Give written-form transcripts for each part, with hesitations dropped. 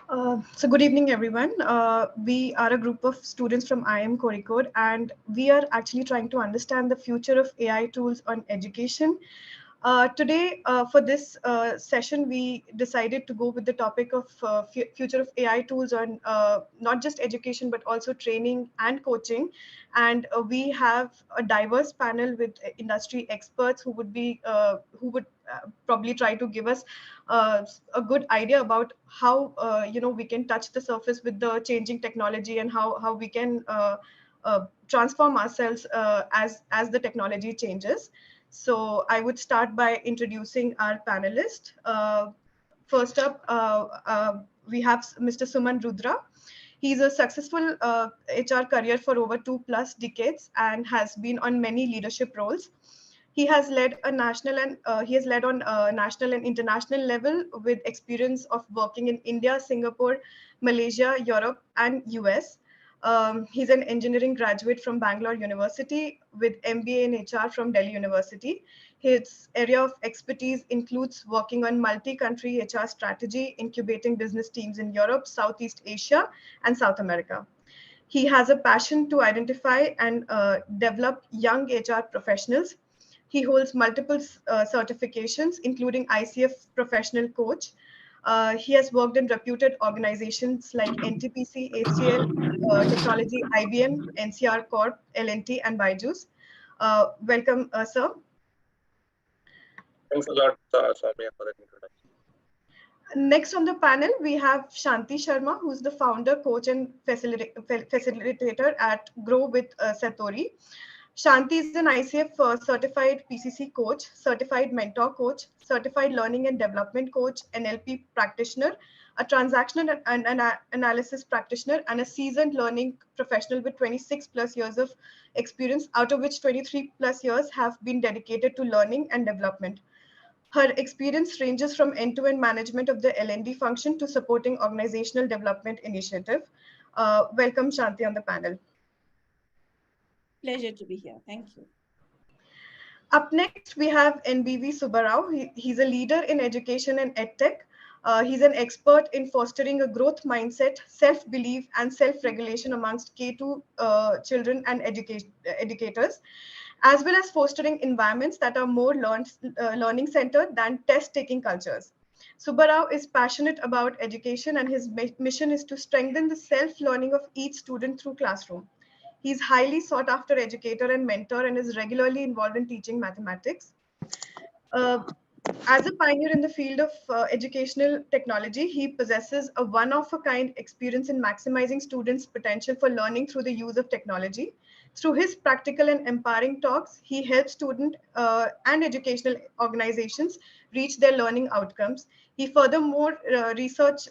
So good evening, everyone. We are a group of students from IM Coricode, and we are actually trying to understand the future of AI tools on education. Today, for this session, we decided to go with the topic of future of AI tools on not just education, but also training and coaching. And we have a diverse panel with industry experts who would probably try to give us a good idea about how we can touch the surface with the changing technology and how we can transform ourselves as the technology changes. So I would start by introducing our panelists. First up, we have Mr. Suman Rudra. He's a successful HR career for over 2+ decades and has been on many leadership roles. He has led on national and international level with experience of working in India, Singapore, Malaysia, Europe, and US. He's an engineering graduate from Bangalore University with MBA in HR from Delhi University. His area of expertise includes working on multi-country HR strategy, incubating business teams in Europe, Southeast Asia, and South America. He has a passion to identify and develop young HR professionals. He holds multiple certifications, including ICF Professional Coach. He has worked in reputed organizations like NTPC, HCL, Technology, IBM, NCR Corp, L&T, and Byju's. Welcome, sir. Thanks a lot, Soumya, for that introduction. Next on the panel, we have Shanti Sharma, who's the founder, coach, and facilitator at Grow with Satori. Shanti is an ICF certified PCC coach, certified mentor coach, certified learning and development coach, NLP practitioner, a transactional and analysis practitioner, and a seasoned learning professional with 26+ years of experience, out of which 23+ years have been dedicated to learning and development. Her experience ranges from end-to-end management of the L&D function to supporting organizational development initiative. Welcome, Shanti, on the panel. Pleasure to be here. Thank you. Up next, we have NBV Subbarao. He's a leader in education and edtech. He's an expert in fostering a growth mindset, self-belief, and self-regulation amongst K2 children and educators, as well as fostering environments that are more learning-centered than test-taking cultures. Subbarao is passionate about education, and his mission is to strengthen the self-learning of each student through classroom. He's highly sought after educator and mentor and is regularly involved in teaching mathematics. As a pioneer in the field of educational technology, he possesses a one-of-a-kind experience in maximizing students' potential for learning through the use of technology. Through his practical and empowering talks, he helps student and educational organizations reach their learning outcomes. He furthermore research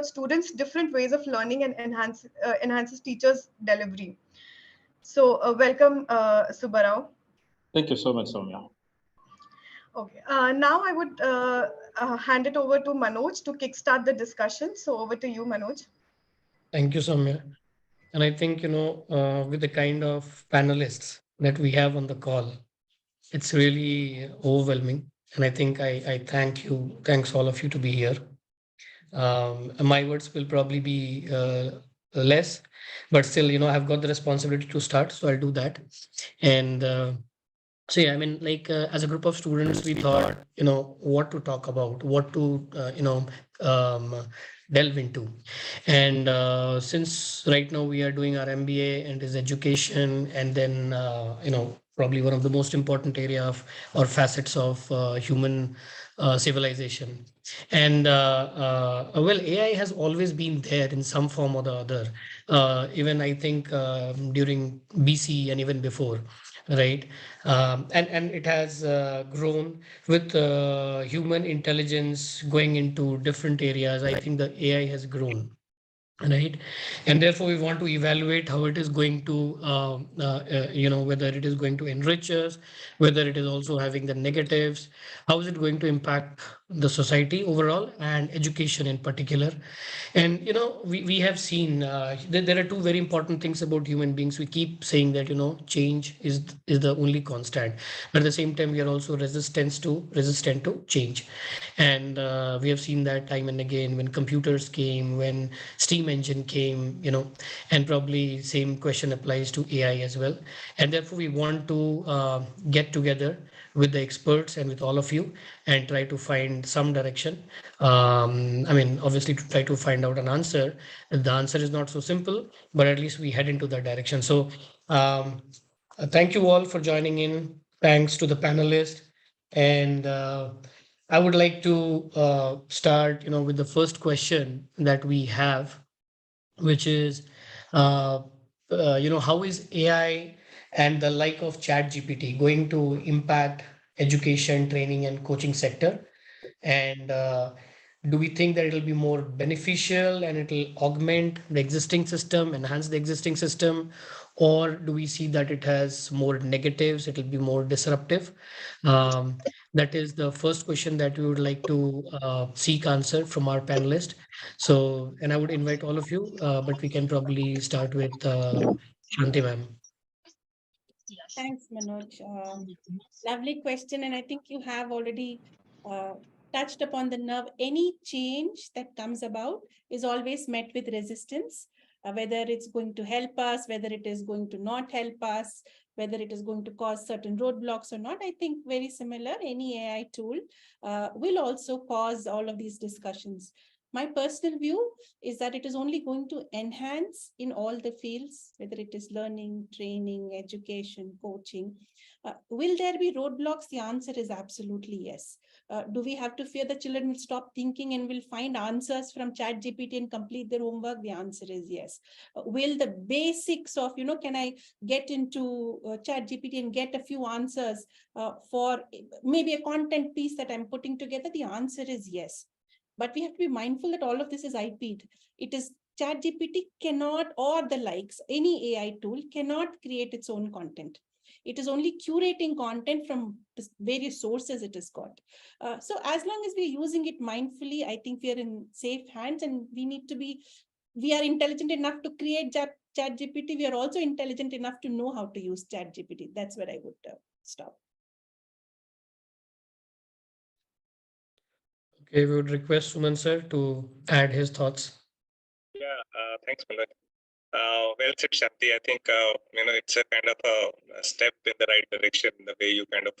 students' different ways of learning and enhances teachers' delivery. So welcome, Subbarao. Thank you so much, Soumya. Okay, now I would hand it over to Manoj to kickstart the discussion. So over to you, Manoj. Thank you, Soumya. And I think, with the kind of panelists that we have on the call, it's really overwhelming. And I think I thanks all of you to be here. My words will probably be less, but still, I've got the responsibility to start, so I'll do that. And so yeah, I mean, as a group of students, we thought, what to talk about, what to, delve into. And since right now we are doing our MBA and is education, and then, probably one of the most important area of or facets of human civilization. And well, AI has always been there in some form or the other, even I think during BC and even before. Right, and it has grown with human intelligence going into different areas. I think the AI has grown, right? And therefore we want to evaluate how it is going to whether it is going to enrich us, whether it is also having the negatives, how is it going to impact the society overall and education in particular. And we have seen that there are two very important things about human beings. We keep saying that change is the only constant, but at the same time we are also resistant to change. And we have seen that time and again when computers came, when steam engine came, and probably same question applies to AI as well. And therefore we want to get together with the experts and with all of you and try to find some direction. I mean, obviously, to try to find out an answer. The answer is not so simple, but at least we head into that direction. So, thank you all for joining in. Thanks to the panelists. And I would like to start, with the first question that we have, which is, uh, how is AI and the like of ChatGPT going to impact education, training, and coaching sector? And do we think that it'll be more beneficial and it'll augment the existing system, enhance the existing system? Or do we see that it has more negatives, it'll be more disruptive? Um, that is the first question that we would like to seek answer from our panelist. So, and I would invite all of you, but we can probably start with Shanti ma'am. Thanks, Manoj. Lovely question. And I think you have already uh, touched upon the nerve. Any change that comes about is always met with resistance, whether it's going to help us, whether it is going to not help us, whether it is going to cause certain roadblocks or not. I think very similar, any AI tool will also cause all of these discussions. My personal view is that it is only going to enhance in all the fields, whether it is learning, training, education, coaching. Will there be roadblocks? The answer is absolutely yes. Do we have to fear the children will stop thinking and will find answers from ChatGPT and complete their homework? The answer is yes. Will the basics of, can I get into ChatGPT and get a few answers for maybe a content piece that I'm putting together? The answer is yes. But we have to be mindful that all of this is IP'd. It is ChatGPT cannot, or the likes, any AI tool cannot create its own content. It is only curating content from the various sources it has got. So as long as we're using it mindfully, I think we are in safe hands, and we are intelligent enough to create ChatGPT. We are also intelligent enough to know how to use ChatGPT. That's where I would stop. Okay, we would request Suman sir to add his thoughts. Yeah, thanks, Manoj. Well said, Shanti. I think it's a kind of a step in the right direction, the way you kind of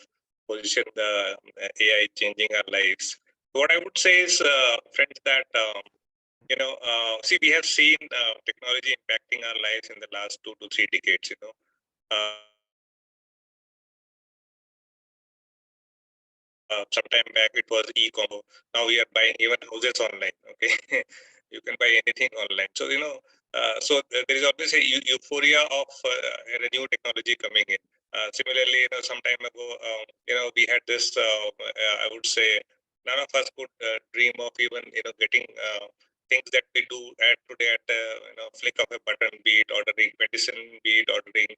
position the AI changing our lives. What I would say is, friends, that see, we have seen technology impacting our lives in the last 2 to 3 decades. Sometime back it was e-commerce. Now we are buying even houses online. Okay, you can buy anything online. So there is always a euphoria of a new technology coming in. Similarly, some time ago, we had this. I would say none of us could dream of even getting things that we do at today at flick of a button. Be it ordering medicine, be it ordering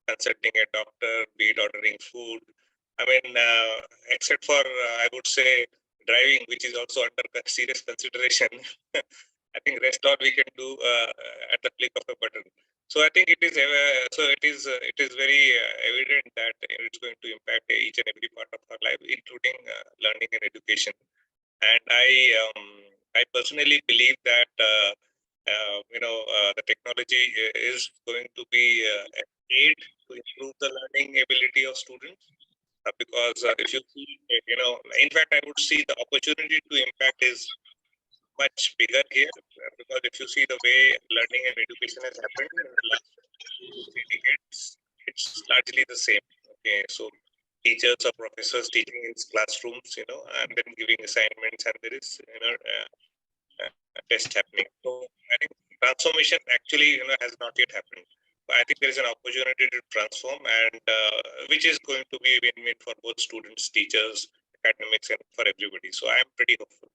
consulting a doctor, be it ordering food. I mean, except for, I would say, driving, which is also under serious consideration. I think rest all we can do at the click of a button. So I think it is it is very evident that it's going to impact each and every part of our life, including learning and education. And I personally believe that the technology is going to be a aid to improve the learning ability of students. Because if you see, in fact, I would see the opportunity to impact is much bigger here. Because if you see the way learning and education has happened in the last 2 to 3 decades, it's largely the same. Okay, so teachers or professors teaching in classrooms, and then giving assignments, and there is, a test happening. So I think transformation actually, has not yet happened. I think there is an opportunity to transform, and which is going to be win-win for both students, teachers, academics, and for everybody. So I am pretty hopeful.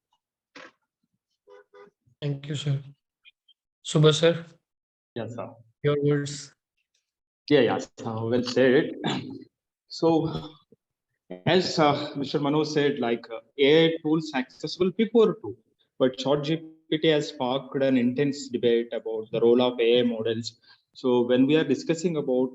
Thank you, sir. Subha sir, Yes, sir. your words. Yeah, well said. So, as Mr. Manoj said, like AI tools accessible before too, but ChatGPT has sparked an intense debate about the role of AI models. So, when we are discussing about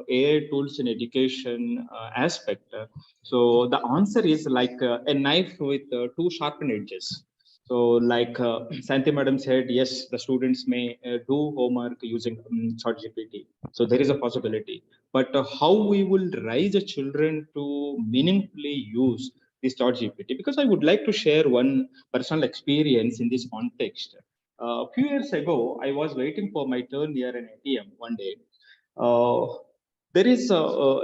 AI tools in education aspect, so the answer is like a knife with two sharpened edges. So, like Santi Madam said, yes, the students may do homework using ChatGPT. So, there is a possibility. But how we will raise the children to meaningfully use this ChatGPT? Because I would like to share one personal experience in this context. A few years ago, I was waiting for my turn near an ATM one day. Uh, there is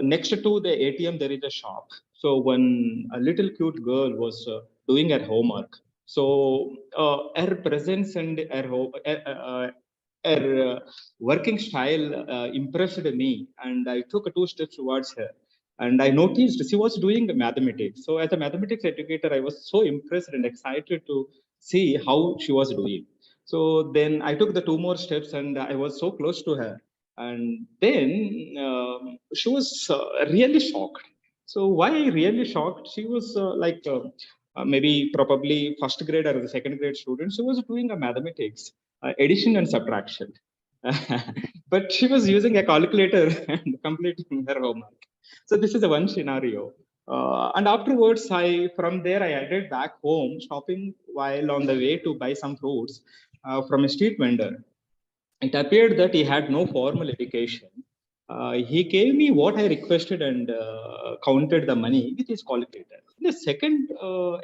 next to the ATM there is a shop. So when a little cute girl was doing her homework, so her presence and her working style impressed me, and I took two steps towards her. And I noticed she was doing mathematics. So as a mathematics educator, I was so impressed and excited to see how she was doing. So then I took the two more steps, and I was so close to her. And then she was really shocked. So why really shocked? She was maybe probably first grade or the second grade student. She was doing a mathematics, addition and subtraction. But she was using a calculator and completing her homework. So this is a one scenario. And afterwards, from there I headed back home, stopping while on the way to buy some fruits from a street vendor. It appeared that he had no formal education. He gave me what I requested and counted the money with his calculator. In the second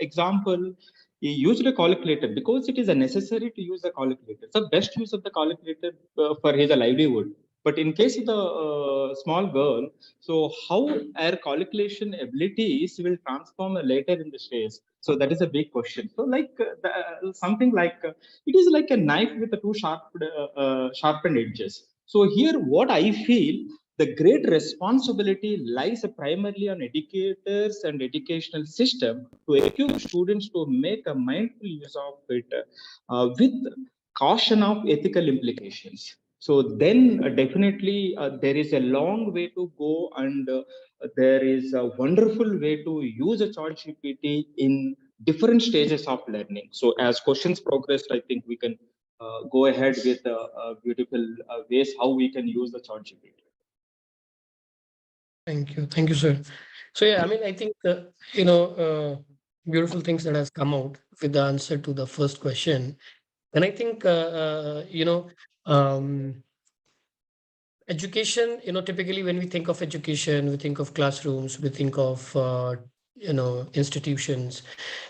example, he used a calculator because it is a necessary to use the calculator. It's the best use of the calculator for his livelihood. But in case of the small girl, so how her calculation abilities will transform later in the stage? So that is a big question. So like something like it is like a knife with the two sharpened edges. So here, what I feel, the great responsibility lies primarily on educators and educational system to equip students to make a mindful use of it with caution of ethical implications. So then definitely there is a long way to go, and there is a wonderful way to use a chat GPT in different stages of learning. So as questions progressed, I think we can go ahead with beautiful ways how we can use the chat GPT. Thank you, sir. So yeah, I mean, I think you know, beautiful things that has come out with the answer to the first question, and I think um, education. You know, typically when we think of education, we think of classrooms, we think of institutions,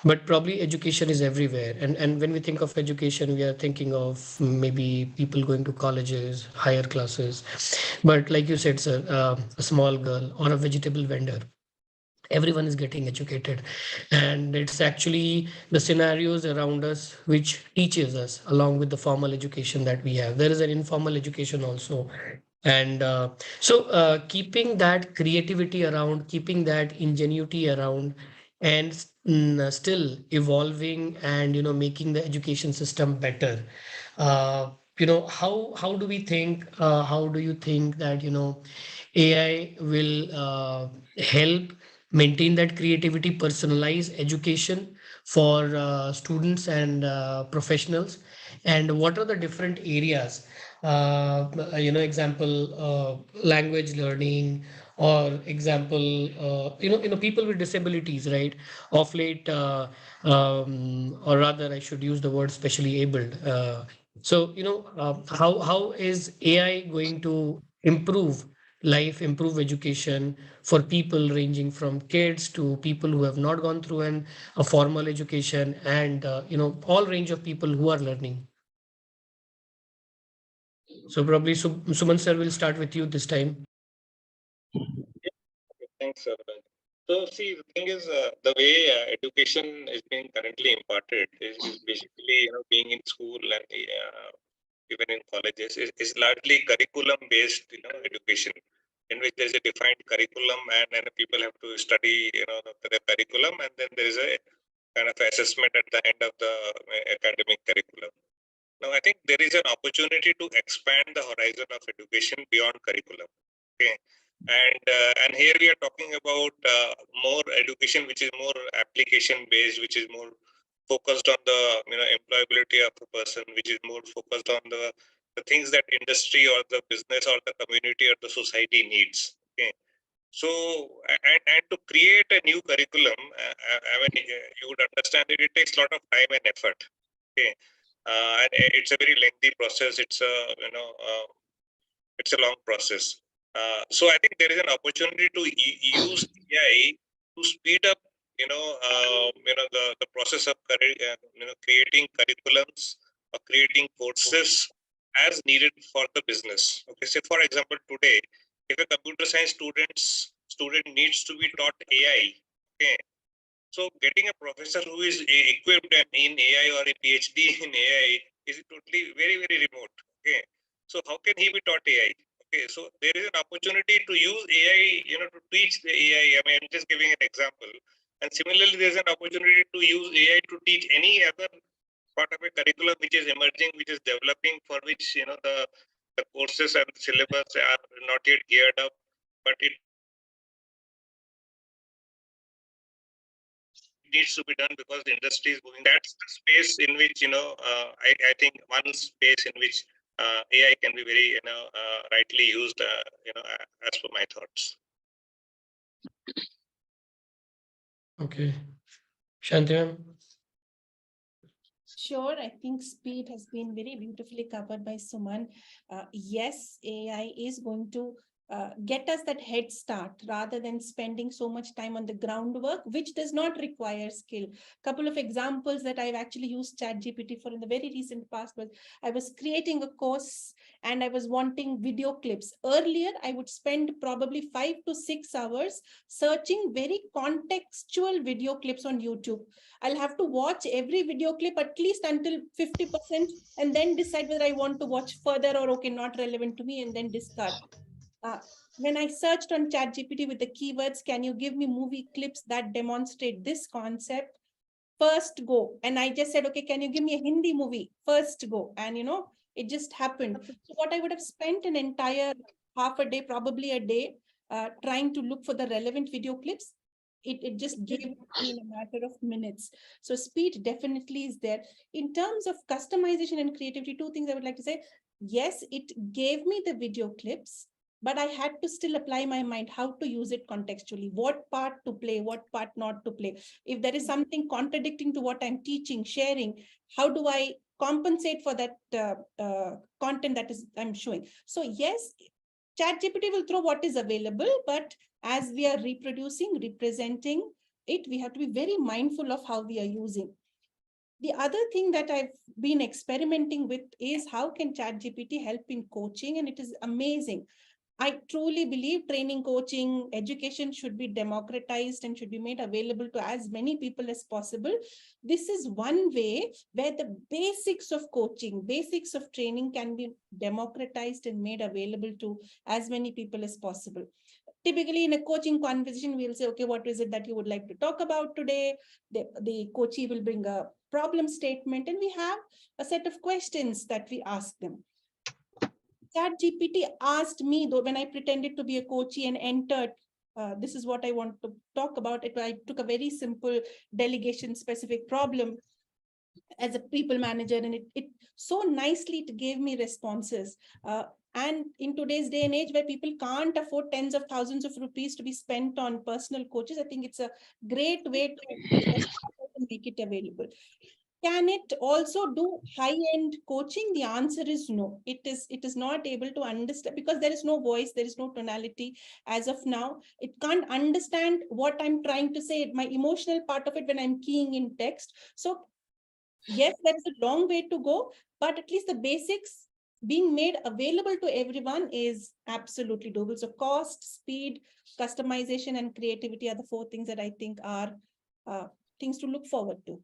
but probably education is everywhere. And when we think of education, we are thinking of maybe people going to colleges, higher classes. But like you said, sir, a small girl or a vegetable vendor, everyone is getting educated, and it's actually the scenarios around us which teaches us, along with the formal education that we have. There is an informal education also. And keeping that creativity around, keeping that ingenuity around, and still evolving and making the education system better. How do we think, how do you think that AI will help maintain that creativity, personalize education for students and professionals? And what are the different areas? Example, language learning, or example, people with disabilities, right? Of late, or rather, I should use the word specially abled. How is AI going to improve life, improve education for people ranging from kids to people who have not gone through a formal education, and all range of people who are learning. So probably Suman sir, will start with you this time. Thanks, sir. So, see, the thing is, the way education is being currently imparted is basically, being in school and even in colleges is largely curriculum-based, education, in which there is a defined curriculum, and people have to study, the curriculum, and then there is a kind of assessment at the end of the academic curriculum. Now, I think there is an opportunity to expand the horizon of education beyond curriculum. Okay, and here we are talking about more education, which is more application based, which is more focused on the employability of a person, which is more focused on the things that industry or the business or the community or the society needs. Okay, so and to create a new curriculum, I mean, you would understand that it takes a lot of time and effort. Okay, and it's a very lengthy process. It's a it's a long process. So I think there is an opportunity to use AI to speed up, the process of creating curriculums or creating courses as needed for the business. Okay, so for example, today, if a computer science student needs to be taught AI, okay, so getting a professor who is equipped in AI or a PhD in AI is totally very remote. Okay, so how can he be taught AI? Okay, so there is an opportunity to use AI, to teach the AI. I mean, I'm just giving an example. And similarly, there's an opportunity to use AI to teach any other part of a curriculum which is emerging, which is developing, for which the courses and syllabus are not yet geared up, but it needs to be done because the industry is moving. That's the space in which I think one space in which AI can be very rightly used. As per my thoughts. Okay, Shanti ma'am. Sure, I think speed has been very beautifully covered by Suman. Yes, AI is going to get us that head start rather than spending so much time on the groundwork, which does not require skill. Couple of examples that I've actually used ChatGPT for in the very recent past was I was creating a course and I was wanting video clips. Earlier, I would spend probably 5 to 6 hours searching very contextual video clips on YouTube. I'll have to watch every video clip at least until 50% and then decide whether I want to watch further or okay, not relevant to me, and then discard. When I searched on ChatGPT with the keywords, can you give me movie clips that demonstrate this concept? First go. And I just said, okay, can you give me a Hindi movie? First go. And it just happened. So what I would have spent an entire half a day, probably a day, trying to look for the relevant video clips, it just gave me in a matter of minutes. So speed definitely is there. In terms of customization and creativity, two things I would like to say. Yes, it gave me the video clips, but I had to still apply my mind how to use it contextually, what part to play, what part not to play. If there is something contradicting to what I'm teaching, sharing, how do I compensate for that content that I'm showing? So yes, ChatGPT will throw what is available, but as we are reproducing, representing it, we have to be very mindful of how we are using. The other thing that I've been experimenting with is how can ChatGPT help in coaching, and it is amazing. I truly believe training, coaching, education should be democratized and should be made available to as many people as possible. This is one way where the basics of coaching, basics of training can be democratized and made available to as many people as possible. Typically in a coaching conversation, we'll say, okay, what is it that you would like to talk about today? The coachee will bring a problem statement and we have a set of questions that we ask them. ChatGPT asked me, though, when I pretended to be a coachee and entered, this is what I want to talk about. I took a very simple delegation specific problem as a people manager, and it so nicely it gave me responses. And in today's day and age where people can't afford tens of thousands of rupees to be spent on personal coaches, I think it's a great way to make it available. Can it also do high-end coaching? The answer is no. It is not able to understand because there is no voice, there is no tonality as of now. It can't understand what I'm trying to say, my emotional part of it when I'm keying in text. So yes, that's a long way to go, but at least the basics being made available to everyone is absolutely doable. So cost, speed, customization, and creativity are the 4 things that I think are things to look forward to.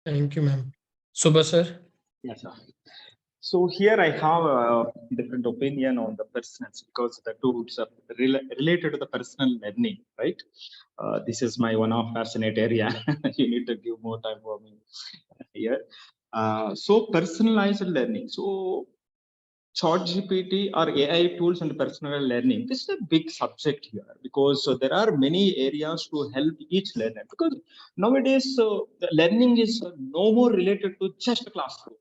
Thank you, ma'am. Subha, sir. Yes, sir. So here I have a different opinion on the personal because the tools are related to the personal learning, right? This is my one of fascinate area. You need to give more time for me here. So personalized learning. So ChatGPT or AI tools and personal learning. This is a big subject here because there are many areas to help each learner. Because nowadays the learning is no more related to just classroom.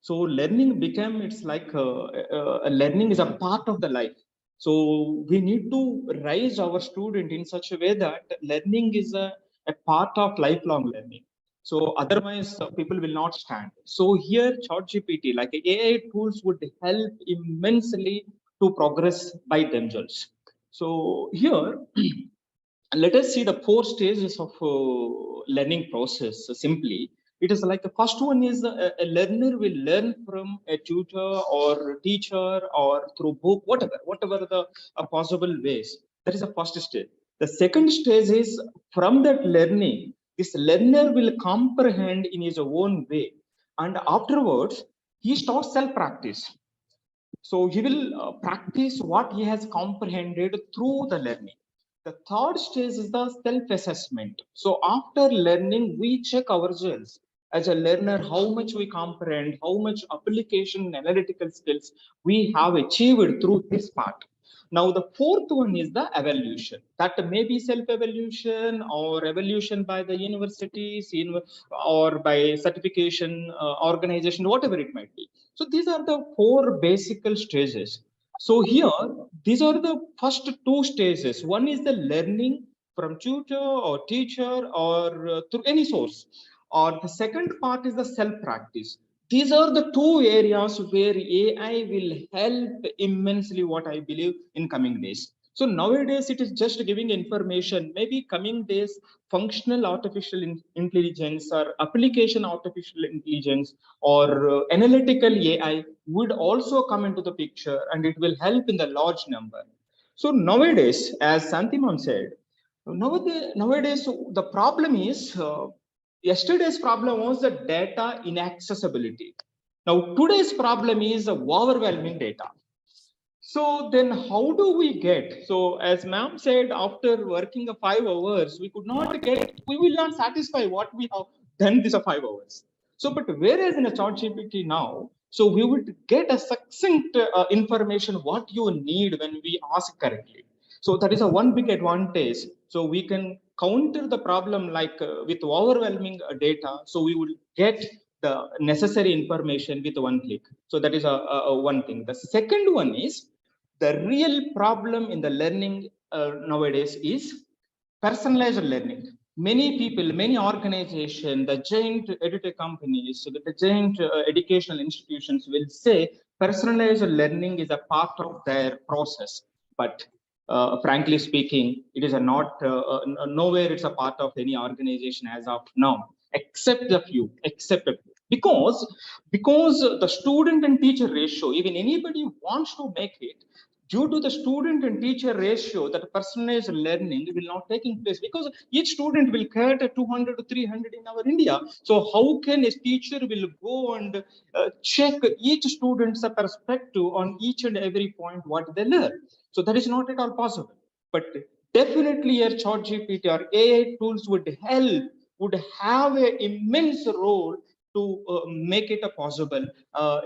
So learning became, it's like learning is a part of the life. So we need to raise our student in such a way that learning is a part of lifelong learning. So otherwise people will not stand. So here ChatGPT like AI tools would help immensely to progress by themselves. So here let us see the four stages of learning process simply. It is like the first one is a learner will learn from a tutor or teacher or through book, whatever the possible ways. That is the first stage. The second stage is from that learning this learner will comprehend in his own way, and afterwards he starts self practice. So he will practice what he has comprehended through the learning. The third stage is the self-assessment. So after learning, we check ourselves as a learner how much we comprehend, how much application analytical skills we have achieved through this part. Now the fourth one is the evaluation. That may be self-evaluation or evaluation by the universities or by certification organization, whatever it might be. So these are the four basic stages. So here, these are the first two stages. One is the learning from tutor or teacher or through any source. Or the second part is the self-practice. These are the two areas where AI will help immensely, what I believe, in coming days. So nowadays it is just giving information. Maybe coming days, functional artificial intelligence or application artificial intelligence or analytical AI would also come into the picture, and it will help in the large number. So nowadays, as Santiman said, nowadays the problem is yesterday's problem was the data inaccessibility. Now today's problem is the overwhelming data. So then how do we get? So as ma'am said, after working 5 hours, we could not get, we will not satisfy what we have done this 5 hours. So, but whereas in a chat GPT now, so we would get a succinct information what you need when we ask correctly. So that is a one big advantage. So we can counter the problem like with overwhelming data. So we will get the necessary information with one click. So that is a one thing. The second one is the real problem in the learning nowadays is personalized learning. Many people, many organizations, the giant edtech companies, so the giant educational institutions will say personalized learning is a part of their process. But frankly speaking, it is a not nowhere it's a part of any organization as of now, except a few, because the student and teacher ratio, even anybody wants to make it, due to the student and teacher ratio, that personalized learning will not taking place because each student will cater 200 to 300 in our India. So how can a teacher will go and check each student's perspective on each and every point what they learn? So that is not at all possible. But definitely your ChatGPT or AI tools would help, would have an immense role to make it possible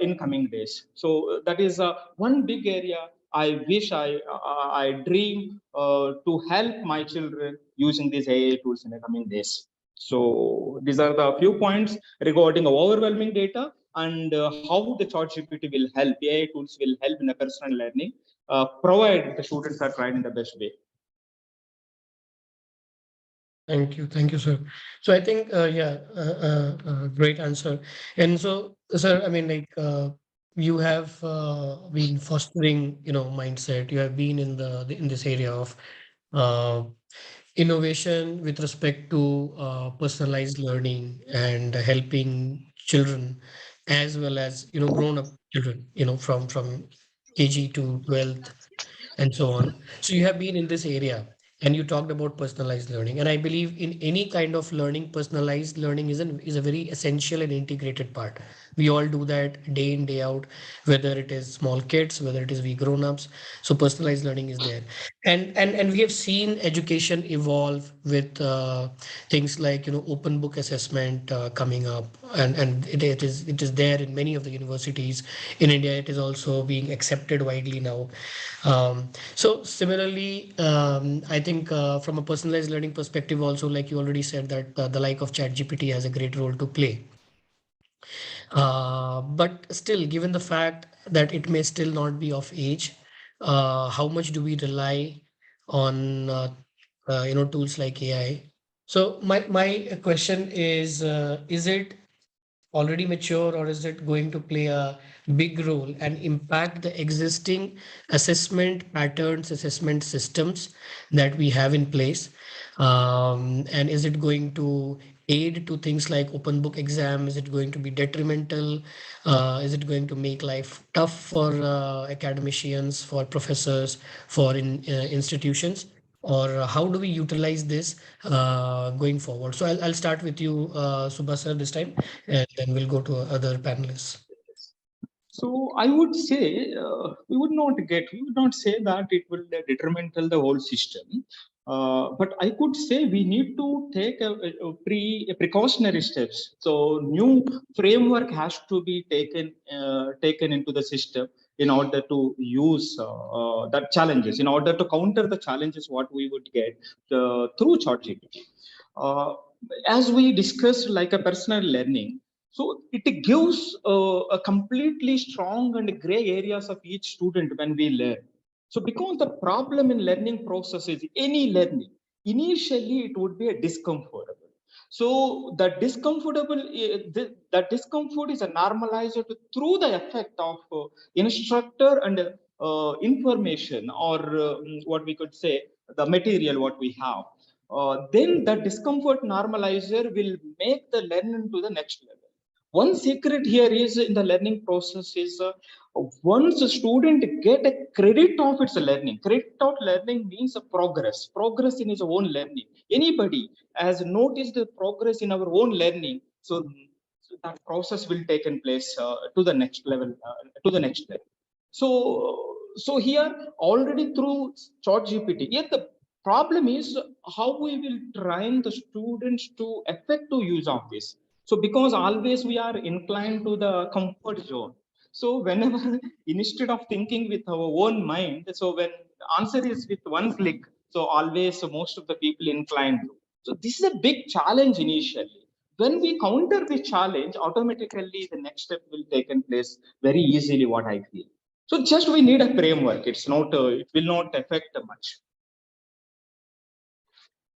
in coming days. So that is one big area I wish I dream to help my children using these AI tools in the coming days. So these are the few points regarding overwhelming data and how the ChatGPT will help, AI tools will help in a personal learning, provided the students are tried in the best way. Thank you, sir. So I think, yeah, great answer. And so, sir, I mean, like, you have been fostering, mindset. You have been in in this area of uh, innovation with respect to personalized learning and helping children, as well as grown up children, from KG to 12th and so on. So you have been in this area and you talked about personalized learning. And I believe in any kind of learning, personalized learning is a very essential and integrated part. We all do that day in, day out, whether it is small kids, whether it is we grown-ups. So personalized learning is there. And we have seen education evolve with things like, open book assessment coming up, and it is there in many of the universities. In India, it is also being accepted widely now. So similarly, I think from a personalized learning perspective, also, like you already said, that the like of ChatGPT has a great role to play. But still, given the fact that it may still not be of age, how much do we rely on tools like AI? So my question is it already mature, or is it going to play a big role and impact the existing assessment patterns, assessment systems that we have in place? And is it going to aid to things like open book exam? Is it going to be detrimental? Is it going to make life tough for academicians, for professors, for institutions? Or how do we utilize this going forward? So I'll start with you, Subha sir, this time, and then we'll go to other panelists. So I would say we would not say that it will detrimental the whole system. But I could say we need to take a precautionary steps. So new framework has to be taken into the system in order to use that challenges, in order to counter the challenges what we would get through ChatGPT. Uh, as we discussed, like a personal learning, so it gives a completely strong and gray areas of each student when we learn. So because the problem in learning process is any learning, initially it would be a discomfortable. So the that discomfort is normalized through the effect of instructor and information, or what we could say, the material what we have. Then the discomfort normalizer will make the learning to the next level. One secret here is in the learning process is once a student get a credit of its learning, credit of learning means a progress in his own learning. Anybody has noticed the progress in our own learning, so that process will take in place to the next level, So here already through ChatGPT, yet the problem is how we will train the students to effective use of this. So because always we are inclined to the comfort zone. So whenever instead of thinking with our own mind, so when the answer is with one click, so always most of the people inclined to. So this is a big challenge initially. When we counter the challenge, automatically the next step will take in place very easily, what I feel. So just we need a framework. It's not, it will not affect much.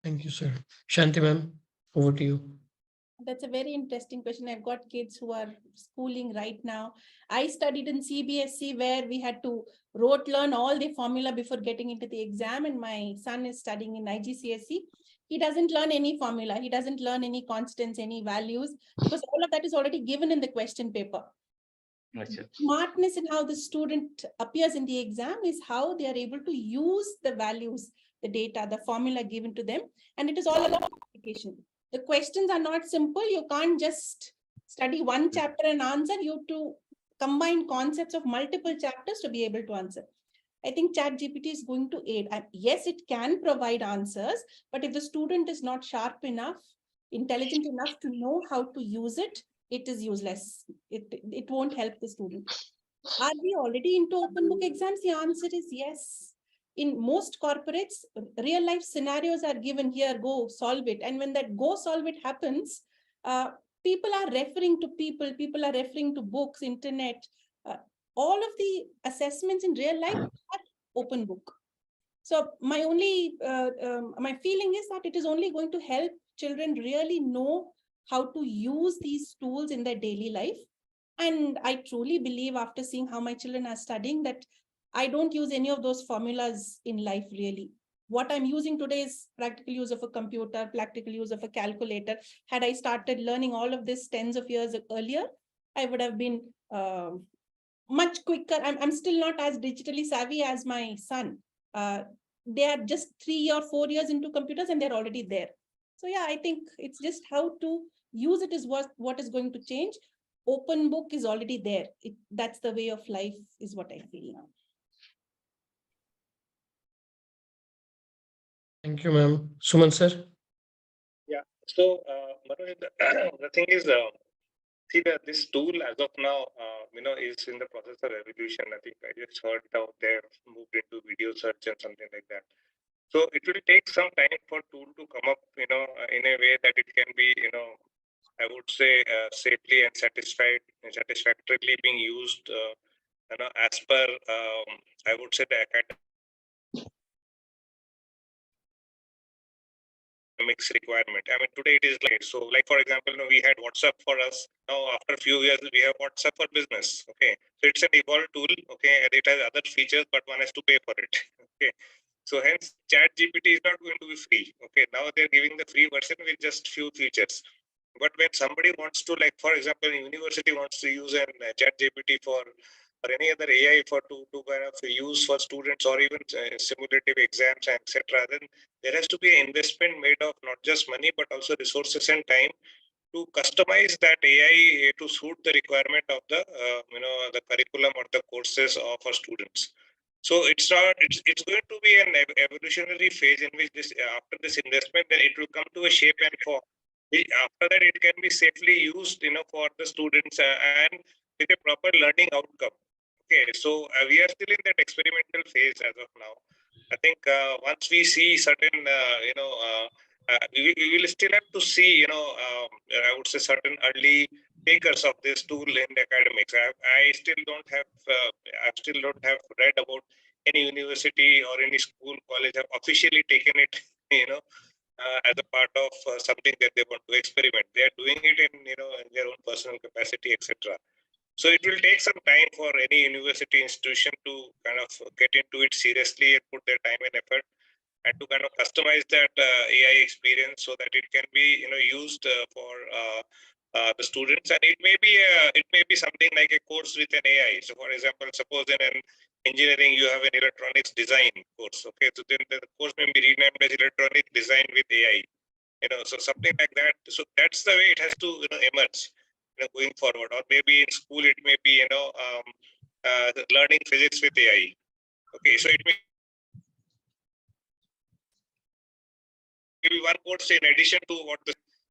Thank you, sir. Shanti ma'am, over to you. That's a very interesting question. I've got kids who are schooling right now. I studied in CBSE where we had to rote learn all the formula before getting into the exam. And my son is studying in IGCSE. He doesn't learn any formula. He doesn't learn any constants, any values, because all of that is already given in the question paper. Smartness in how the student appears in the exam is how they are able to use the values, the data, the formula given to them. And it is all about application. The questions are not simple. You can't just study one chapter and answer. You have to combine concepts of multiple chapters to be able to answer. I think ChatGPT is going to aid. Yes, it can provide answers, but if the student is not sharp enough, intelligent enough to know how to use it, it is useless. It won't help the student. Are we already into open book exams? The answer is yes. In most corporates, real life scenarios are given here, go solve it. And when that go solve it happens, people are referring to people are referring to books, internet. All of the assessments in real life are open book. So my my feeling is that it is only going to help children really know how to use these tools in their daily life. And I truly believe, after seeing how my children are studying, that I don't use any of those formulas in life really. What I'm using today is practical use of a computer, practical use of a calculator. Had I started learning all of this tens of years earlier, I would have been much quicker. I'm still not as digitally savvy as my son. They are just 3 or 4 years into computers and they're already there. So yeah, I think it's just how to use it is what is going to change. open book is already there. That's the way of life, is what I feel now. Thank you, ma'am. Suman sir. Yeah. So, Manoj, the thing is, see that this tool as of now, is in the process of evolution. I think I just heard out there moved into video search and something like that. So it will take some time for tool to come up, in a way that it can be, I would say, safely and satisfactorily being used, as per, I would say, the academics requirement. I mean, today it is like so. Like for example, we had WhatsApp for us. Now after a few years, we have WhatsApp for business. Okay, so it's an evolved tool. Okay, and it has other features, but one has to pay for it. Okay, so hence ChatGPT is not going to be free. Okay, now they're giving the free version with just few features. But when somebody wants to, like for example, university wants to use an ChatGPT for or any other AI for to kind of use for students or even simulative exams, etc., then there has to be an investment made of not just money but also resources and time to customize that AI to suit the requirement of the the curriculum or the courses of our students. So it's not it's going to be an evolutionary phase in which this after this investment then it will come to a shape and form. After that it can be safely used for the students and with a proper learning outcome. Okay, so we are still in that experimental phase as of now. I think once we see certain, we will still have to see, I would say certain early takers of this tool in the academics. I still don't have, read about any university or any school, college have officially taken it, as a part of something that they want to experiment. They are doing it in their own personal capacity, etc. So it will take some time for any university institution to kind of get into it seriously and put their time and effort and to kind of customize that AI experience so that it can be used for the students. And it may be something like a course with an AI. So for example, suppose in an engineering you have an electronics design course. Okay, so then the course may be renamed as electronic design with AI. So something like that. So that's the way it has to emerge going forward. Or maybe in school it may be learning physics with AI. Okay, so it may be one course in addition to what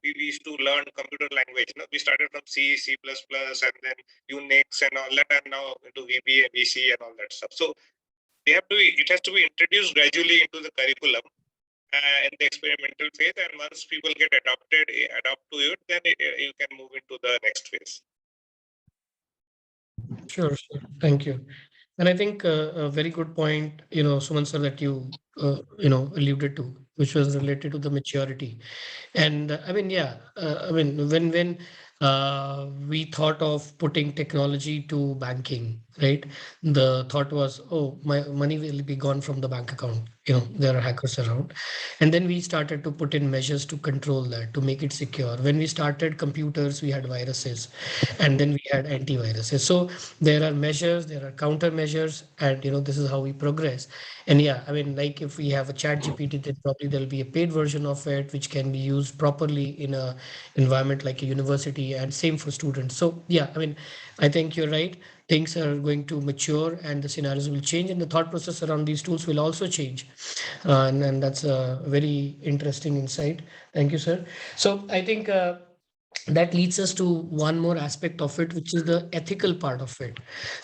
we used to learn computer language. We started from C, C++, and then Unix and all that, and now into VB and VC and all that stuff. So it has to be introduced gradually into the curriculum in the experimental phase, and once people get adapt to it, then you can move into the next phase. Sure, sure. Thank you. And I think a very good point, Suman sir, that you alluded to, which was related to the maturity. And I mean, yeah, I mean, when we thought of putting technology to banking, right? The thought was, oh, my money will be gone from the bank account. There are hackers around. And then we started to put in measures to control that, to make it secure. When we started computers, we had viruses, and then we had antiviruses. So there are measures, there are countermeasures, and this is how we progress. And yeah, I mean, like if we have a chat GPT, then probably there'll be a paid version of it, which can be used properly in a environment like a university, and same for students. So yeah, I mean, I think you're right. Things are going to mature and the scenarios will change and the thought process around these tools will also change. And that's a very interesting insight. Thank you, sir. So I think that leads us to one more aspect of it, which is the ethical part of it,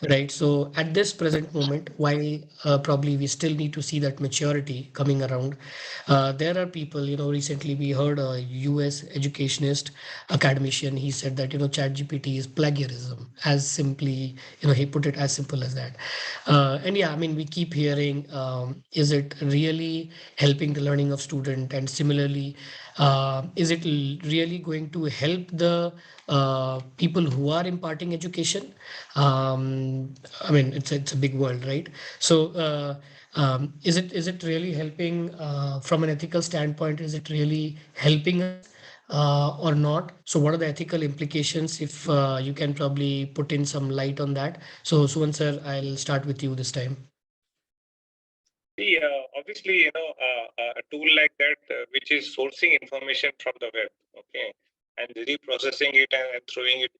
right? So at this present moment, while probably we still need to see that maturity coming around, there are people, recently we heard a US educationist academician, he said that, ChatGPT is plagiarism, as simply, he put it as simple as that. And yeah, I mean, we keep hearing, is it really helping the learning of student? And similarly, is it really going to help the people who are imparting education? I mean, it's a big world, right? So, is it really helping from an ethical standpoint? Is it really helping us or not? So, what are the ethical implications? If you can probably put in some light on that. So, Suvan sir, I'll start with you this time. See, obviously, a tool like that, which is sourcing information from the web, okay, and reprocessing it and throwing it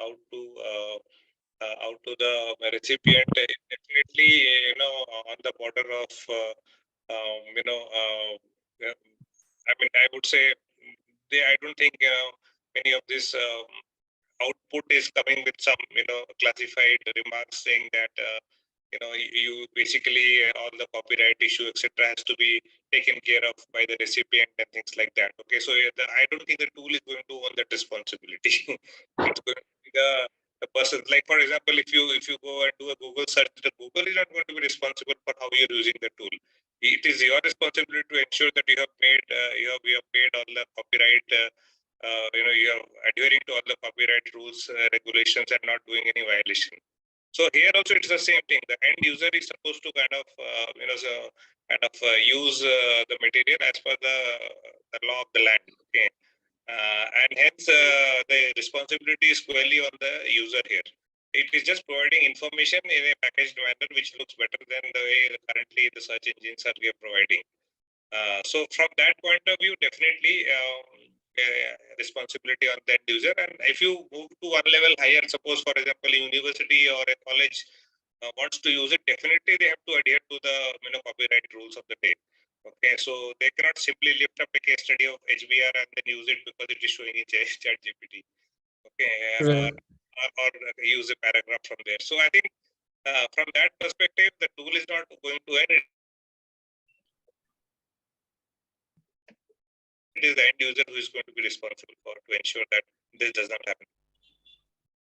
out to the recipient, definitely, on the border of, I mean, I would say I don't think, many of this output is coming with some, classified remarks saying that, you basically, all the copyright issue, etc., has to be taken care of by the recipient and things like that. Okay, so I don't think the tool is going to own that responsibility. It's going to be the person. Like, for example, if you go and do a Google search, the Google is not going to be responsible for how you're using the tool. It is your responsibility to ensure that you have made you have paid all the copyright. You are adhering to all the copyright rules, regulations, and not doing any violation. So here also it's the same thing. The end user is supposed to kind of use the material as per the law of the land. Okay, and hence the responsibility is squarely on the user here. It is just providing information in a packaged manner which looks better than the way currently the search engines are providing. So from that point of view, definitely responsibility on that user. And if you move to one level higher, suppose for example, a university or a college wants to use it, definitely they have to adhere to the copyright rules of the day. Okay, so they cannot simply lift up a case study of HBR and then use it because it is showing in ChatGPT. Okay, Right. or use a paragraph from there. So I think from that perspective, the tool is not going to end. It is the end user who is going to be responsible to ensure that this does not happen.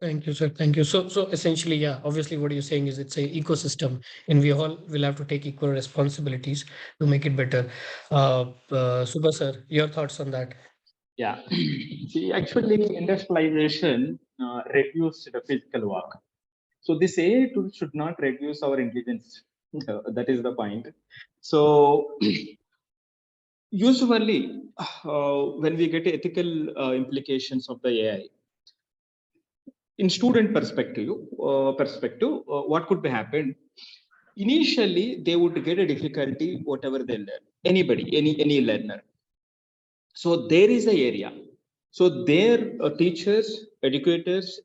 Thank you, sir. Thank you. So essentially, yeah, obviously what you're saying is it's an ecosystem and we all will have to take equal responsibilities to make it better. Subha sir, your thoughts on that? Yeah. See, actually, industrialization reduced the physical work. So this AI tool should not reduce our intelligence. That is the point. So usually, when we get ethical implications of the AI, in student perspective, what could be happened? Initially, they would get a difficulty whatever they learn. Anybody, any learner. So there is an area. So their teachers, educators,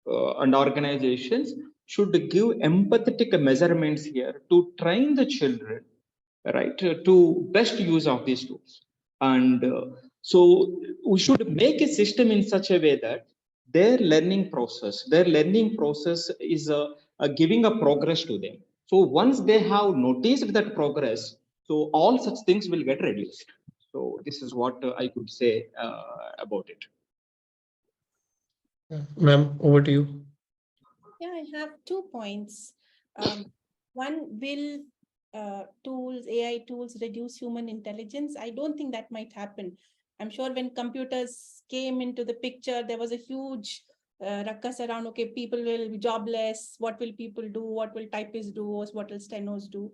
and organizations should give empathetic measurements here to train the children, right, to best use of these tools. And so we should make a system in such a way that their learning process is giving a progress to them. So once they have noticed that progress, so all such things will get reduced. So this is what I could say about it. Ma'am, over to you. Yeah, I have 2 points. One, will tools, AI tools reduce human intelligence? I don't think that might happen. I'm sure when computers came into the picture, there was a huge ruckus around, okay, people will be jobless. What will people do? What will typists do? What will stenos do?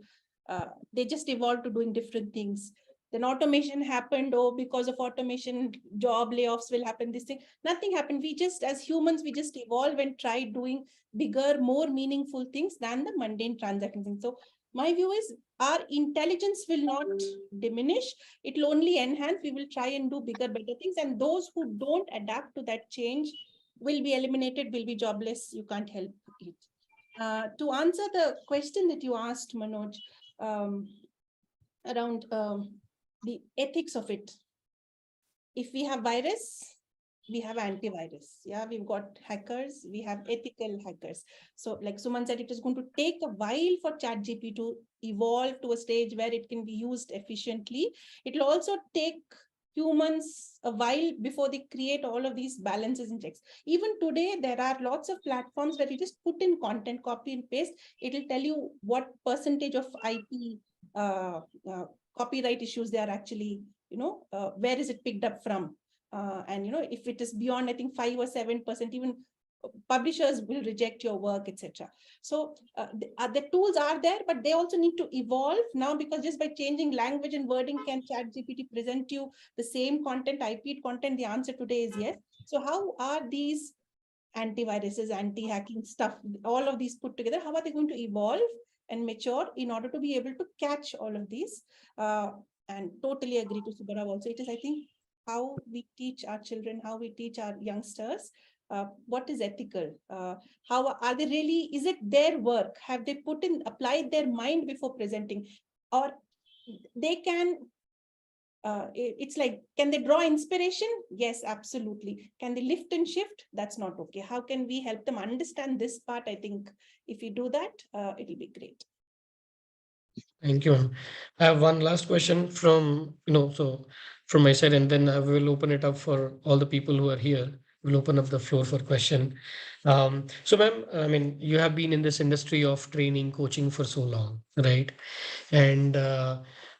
They just evolved to doing different things. Then automation happened. Oh, because of automation, job layoffs will happen. This thing, nothing happened. We just, as humans, we just evolve and try doing bigger, more meaningful things than the mundane transactions. So my view is our intelligence will not diminish. It will only enhance. We will try and do bigger, better things. And those who don't adapt to that change will be eliminated, will be jobless. You can't help it. To answer the question that you asked, Manoj, around the ethics of it. If we have virus, we have antivirus. Yeah, we've got hackers, we have ethical hackers. So like Suman said, it is going to take a while for ChatGPT to evolve to a stage where it can be used efficiently. It will also take humans a while before they create all of these balances and checks. Even today, there are lots of platforms where you just put in content, copy and paste. It will tell you what percentage of IP copyright issues they are actually, where is it picked up from? And if it is beyond, I think 5 or 7%, even publishers will reject your work, etc. So the tools are there, but they also need to evolve now, because just by changing language and wording, can ChatGPT present you the same content, IP content? The answer today is yes. So how are these antiviruses, anti-hacking stuff, all of these put together, how are they going to evolve and mature in order to be able to catch all of these? And totally agree to Subharav also. It is, I think, how we teach our children, how we teach our youngsters, what is ethical? How are they really, is it their work? Have they applied their mind before presenting? Or they can, it's like, can they draw inspiration? Yes, absolutely. Can they lift and shift? That's not okay. How can we help them understand this part? I think if we do that, it'll be great. Thank you, ma'am. I have one last question from, so from my side, and then I will open it up for all the people who are here. We'll open up the floor for question. So, ma'am, I mean, you have been in this industry of training, coaching for so long, right? And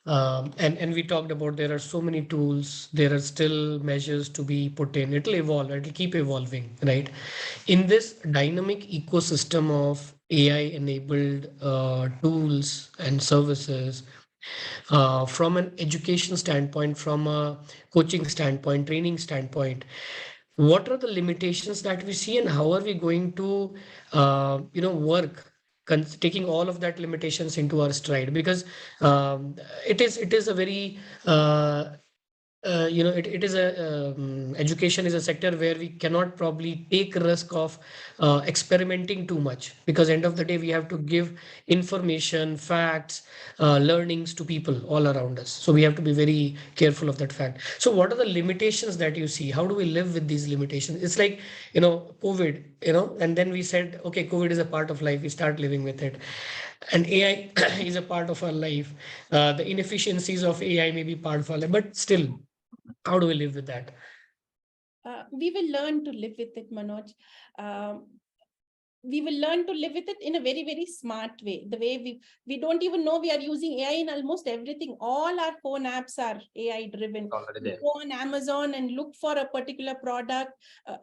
and we talked about there are so many tools. There are still measures to be put in. It'll evolve. It'll keep evolving, right? In this dynamic ecosystem of AI-enabled tools and services, from an education standpoint, from a coaching standpoint, training standpoint, what are the limitations that we see, and how are we going to, work, taking all of that limitations into our stride? Because it is a very it is a education is a sector where we cannot probably take risk of experimenting too much, because end of the day we have to give information, facts, learnings to people all around us, so we have to be very careful of that fact. So what are the limitations that you see? How do we live with these limitations? It's like, COVID, and then we said, okay, COVID is a part of life, we start living with it, and AI is a part of our life. The inefficiencies of AI may be part of our life, but still, how do we live with that? We will learn to live with it, Manoj. Um, we will learn to live with it in a very, very smart way. The way we don't even know we are using AI in almost everything. All our phone apps are AI driven. You go on Amazon and look for a particular product.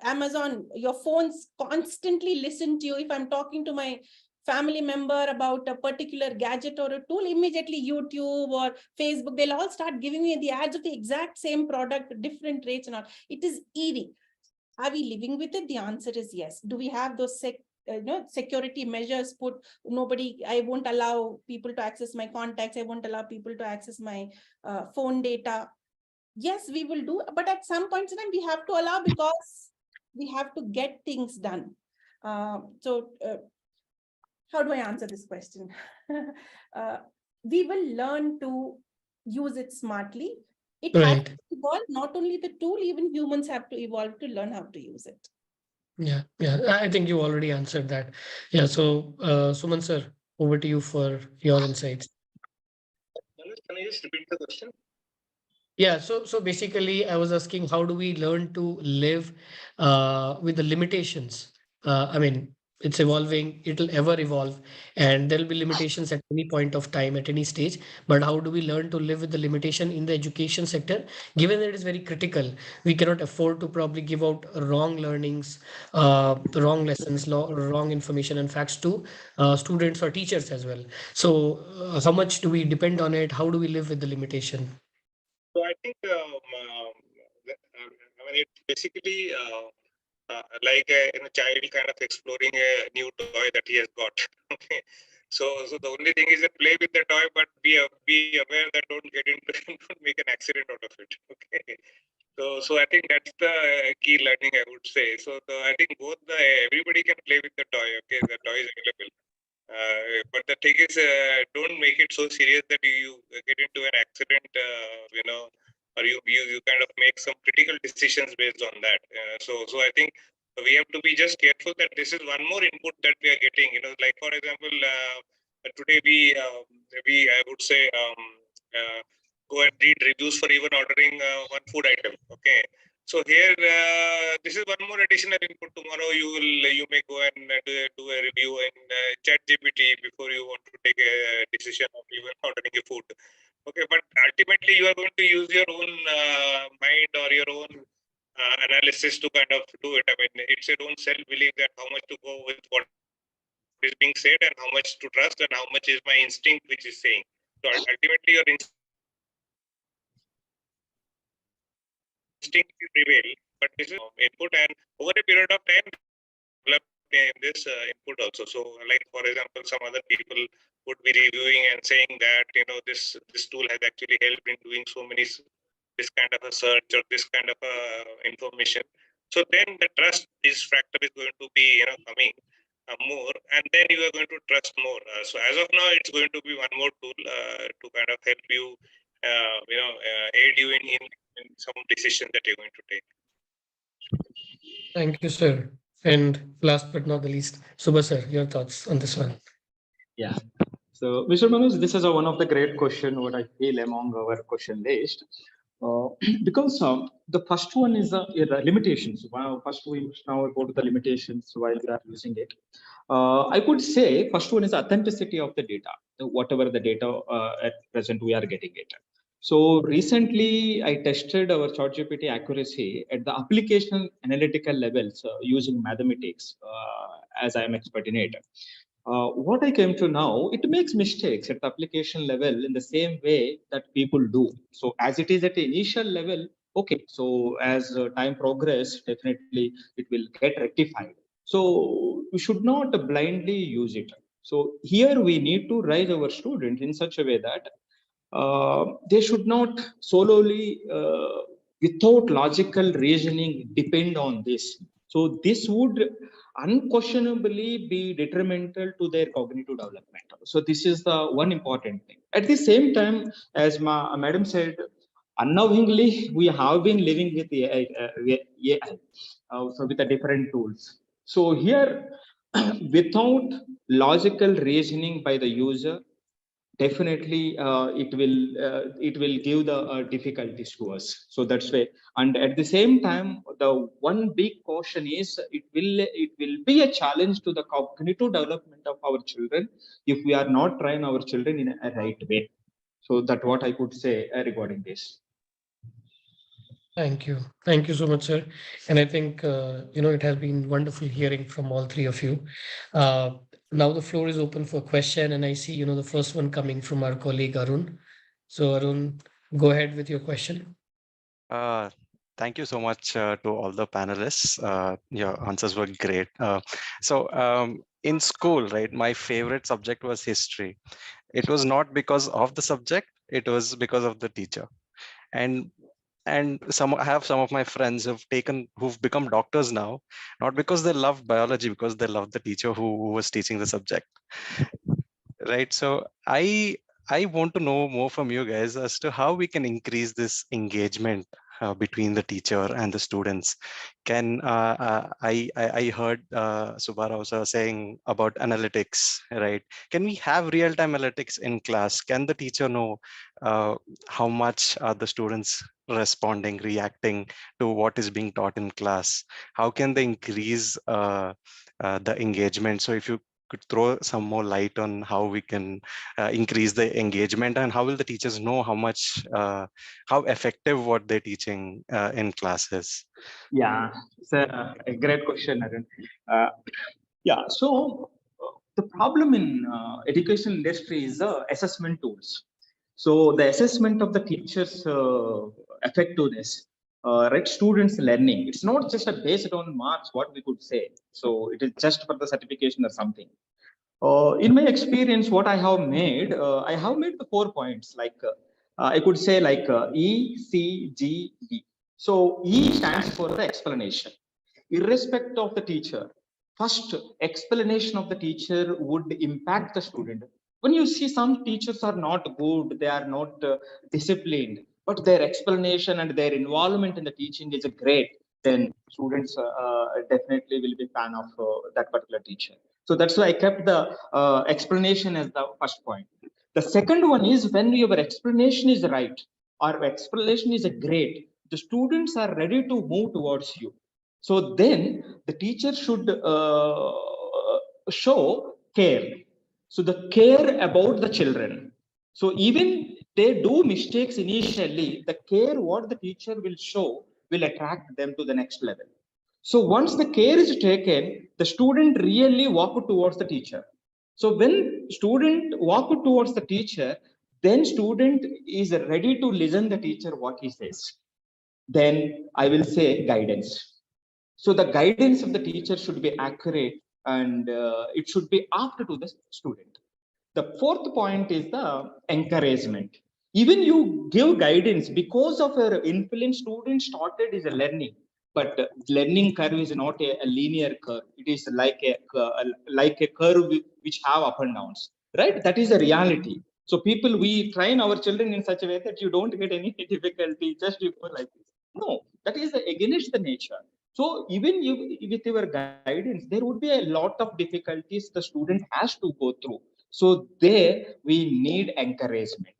Amazon, your phones constantly listen to you. If I'm talking to my family member about a particular gadget or a tool, immediately YouTube or Facebook, they'll all start giving me the ads of the exact same product, different rates and all. It is eerie. Are we living with it? The answer is yes. Do we have those security measures put? I won't allow people to access my contacts. I won't allow people to access my phone data. Yes, we will do. But at some points in time, we have to allow, because we have to get things done. How do I answer this question? We will learn to use it smartly. It has Right. to evolve. Not only the tool, even humans have to evolve to learn how to use it. Yeah. I think you already answered that. Yeah. So, Suman sir, over to you for your insights. Can you just repeat the question? Yeah. So basically, I was asking, how do we learn to live with the limitations? I mean, it's evolving, it'll ever evolve, and there'll be limitations at any point of time, at any stage. But how do we learn to live with the limitation in the education sector, given that it is very critical? We cannot afford to probably give out wrong learnings, wrong lessons, wrong information and facts to students or teachers as well. So, how much do we depend on it? How do we live with the limitation? So I think I mean it's basically like a child kind of exploring a new toy that he has got. Okay, so the only thing is that play with the toy, but be aware that don't get into don't make an accident out of it. Okay, so I think that's the key learning, I would say. So I think everybody can play with the toy. Okay, the toy is available. But the thing is, don't make it so serious that you get into an accident, or you kind of make some critical decisions based on that. So I think we have to be just careful that this is one more input that we are getting. Like for example, today we I would say go and read reviews for even ordering one food item. Okay. So here, this is one more additional input. Tomorrow you may go and do a review in ChatGPT before you want to take a decision of even ordering a food. Okay, but ultimately you are going to use your own mind or your own analysis to kind of do it. I mean, it's your own self-belief that how much to go with what is being said and how much to trust and how much is my instinct which is saying. So ultimately your instinct will prevail, but this is input, and over a period of time develop in this input also. So like for example, some other people would be reviewing and saying that this tool has actually helped in doing so many this kind of a search or this kind of information. So then the trust is factor is going to be coming more, and then you are going to trust more. So as of now, it's going to be one more tool to kind of help you, aid you in some decision that you're going to take. Thank you, sir. And last but not the least, Subha sir, your thoughts on this one? Yeah. So, Mr. Manoj, this is one of the great question what I feel among our question list. Because the first one is the limitations. First, we must now go to the limitations while we are using it. I could say first one is authenticity of the data, whatever the data at present we are getting it. So recently, I tested our ChatGPT accuracy at the application analytical levels using mathematics, as I am expert in it. What I came to know, it makes mistakes at the application level in the same way that people do. So as it is at the initial level, okay. So as time progress, definitely it will get rectified. So we should not blindly use it. So here we need to raise our students in such a way that they should not solely, without logical reasoning, depend on this. So this would unquestionably be detrimental to their cognitive development. So this is the one important thing. At the same time, as madam said, unknowingly we have been living with AI, so with the different tools. So here, without logical reasoning by the user, definitely it will give the difficulties to us. So that's why, and at the same time, the one big caution is it will be a challenge to the cognitive development of our children if we are not trying our children in a right way. So that's what I could say regarding this. Thank you. Thank you so much, sir. And I think, it has been wonderful hearing from all three of you. Now the floor is open for question, and I see, the first one coming from our colleague Arun. So Arun, go ahead with your question. Thank you so much to all the panelists. Your answers were great. In school, right, my favorite subject was history. It was not because of the subject, it was because of the teacher. And I have some of my friends who've become doctors now, not because they love biology, because they love the teacher who was teaching the subject. Right. So I want to know more from you guys as to how we can increase this engagement between the teacher and the students. I heard Subbarao sir saying about analytics, right? Can we have real-time analytics in class? Can the teacher know how much are the students responding, reacting to what is being taught in class? How can they increase the engagement? So if you could throw some more light on how we can increase the engagement, and how will the teachers know how effective what they're teaching in classes? Yeah, it's a great question, Arun. Yeah, so the problem in education industry is the assessment tools. So the assessment of the teachers' effectiveness, right? Students' learning. It's not just based on marks, what we could say. So it is just for the certification or something. In my experience, what I have made the 4 points. Like I could say like E, C, G, E. So E stands for the explanation. Irrespective of the teacher, first explanation of the teacher would impact the student. When you see some teachers are not good, they are not disciplined, but their explanation and their involvement in the teaching is great, then students definitely will be fan of that particular teacher. So that's why I kept the explanation as the first point. The second one is when your explanation is right or explanation is great, the students are ready to move towards you. So then the teacher should show care. So the care about the children. So even they do mistakes initially, the care what the teacher will show will attract them to the next level. So once the care is taken, the student really walk towards the teacher. So when student walk towards the teacher, then student is ready to listen the teacher what he says. Then I will say guidance. So the guidance of the teacher should be accurate, and it should be after to the student. The fourth point is the encouragement. Even you give guidance because of your influence, students started is a learning. But learning curve is not a linear curve. It is like a curve which have up and downs, right? That is a reality. So people, we train our children in such a way that you don't get any difficulty, just you go like this. No, that is against the nature. So even with your guidance, there would be a lot of difficulties the student has to go through. So there we need encouragement.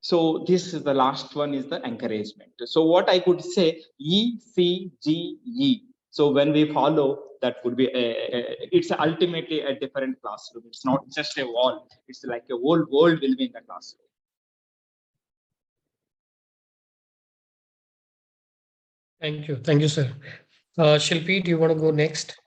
So this is the last one is the encouragement. So what I could say, ECGE. So when we follow, that could be it's ultimately a different classroom. It's not just a wall. It's like a whole world will be in the classroom. Thank you, sir. Shilpi, do you want to go next?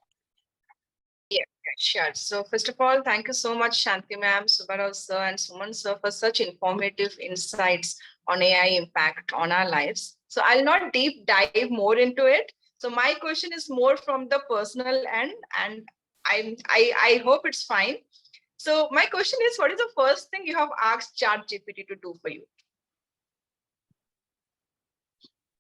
Yeah, sure. So first of all, thank you so much, Shanti ma'am, Subbarao sir, and Suman sir for such informative insights on AI impact on our lives. So I'll not deep dive more into it. So my question is more from the personal end, and I hope it's fine. So my question is, what is the first thing you have asked ChatGPT to do for you?